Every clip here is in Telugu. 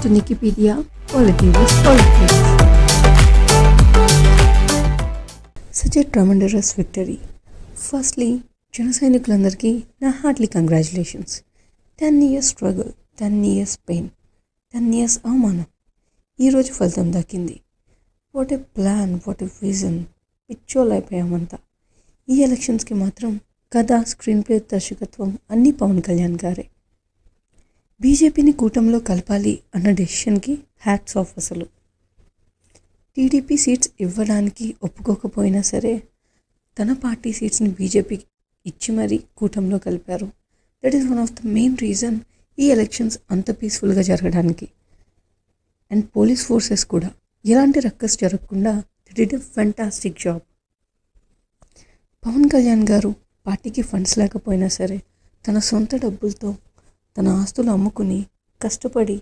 to Wikipedia, Polity was politics. Such a tremendous victory. Firstly, జన సైనికులందరికీ నా Hartley congratulations. 10 years struggle, 10 years pain, 10 years అవమానం, ఈరోజు ఫలితం దక్కింది. What a plan, what a vision. పిచ్చోళ్ళు అయిపోయామంతా. ఈ ఎలక్షన్స్కి మాత్రం కథ, స్క్రీన్ ప్లే, దర్శకత్వం అన్నీ పవన్ కళ్యాణ్ గారే. బీజేపీని కూటమిలో కలపాలి అన్న డెసిషన్కి హ్యాట్స్ ఆఫ్. అసలు టీడీపీ సీట్స్ ఇవ్వడానికి ఒప్పుకోకపోయినా సరే తన పార్టీ సీట్స్ని బీజేపీకి ఇచ్చి మరీ కూటమిలో కలిపారు. That is one of the main reason ఈ ఎలక్షన్స్ అంత పీస్ఫుల్గా జరగడానికి. అండ్ పోలీస్ ఫోర్సెస్ కూడా ఎలాంటి రక్కస్ జరగకుండా they did a fantastic job. Pawan Kalyan గారు పార్టీకి ఫండ్స్ లేకపోయినా సరే తన సొంత డబ్బులతో తన ఆస్తులు అమ్ముకుని కష్టపడి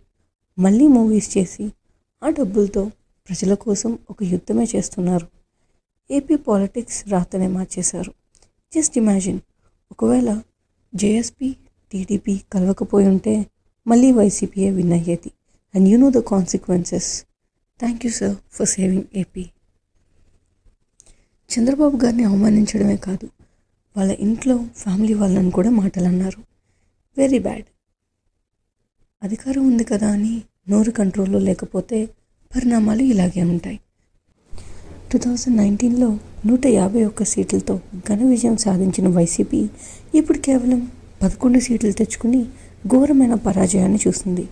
మళ్ళీ మూవీస్ చేసి ఆ డబ్బులతో ప్రజల కోసం ఒక యుద్ధమే చేస్తున్నారు. ఏపీ పాలిటిక్స్ రాతనే మార్చేశారు. జస్ట్ ఇమాజిన్, ఒకవేళ జేఎస్పీ టీడీపీ కలవకపోయి ఉంటే మళ్ళీ వైసీపీయే విన్ అయ్యేది. And you know the consequences. Thank you sir for saving AP. Chandrababu గారిని అవమానించడమే కాదు, వాళ్ళ ఇంట్లో ఫ్యామిలీ వాళ్ళని కూడా మాటలు అన్నారు. Very bad. అధికారం ఉంది కదా అని నోరు కంట్రోల్లో లేకపోతే పరిణామాలు ఇలాగే ఉంటాయి. 2019లో 151 సీట్లతో ఘన విజయం సాధించిన వైసీపీ ఇప్పుడు కేవలం 11 సీట్లు తెచ్చుకుని ఘోరమైన పరాజయాన్ని చూస్తుంది.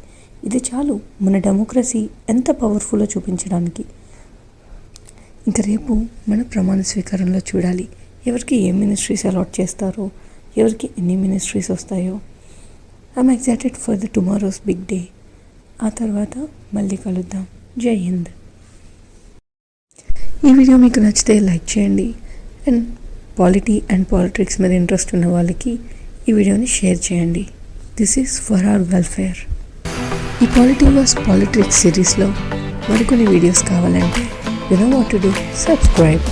ఇది చాలు మన డెమోక్రసీ ఎంత పవర్ఫుల్లో చూపించడానికి. ఇంకా రేపు మన ప్రమాణ స్వీకారంలో చూడాలి ఎవరికి ఏ మినిస్ట్రీస్ అలాట్ చేస్తారో, ఎవరికి ఎన్ని మినిస్ట్రీస్ వస్తాయో. I'm excited for the tomorrow's big day. ఆ తర్వాత మళ్ళీ కలుద్దాం. జై హింద్. ఈ వీడియో మీకు నచ్చితే లైక్ చేయండి. అండ్ పాలిటీ అండ్ పాలిటిక్స్ మీద ఇంట్రెస్ట్ ఉన్న వాళ్ళకి ఈ వీడియోని షేర్ చేయండి. This is for hour welfare. ఈ పాలిటీ వాస్ పాలిటిక్స్ సిరీస్లో మరికొన్ని వీడియోస్ కావాలంటే you know what to do. Subscribe.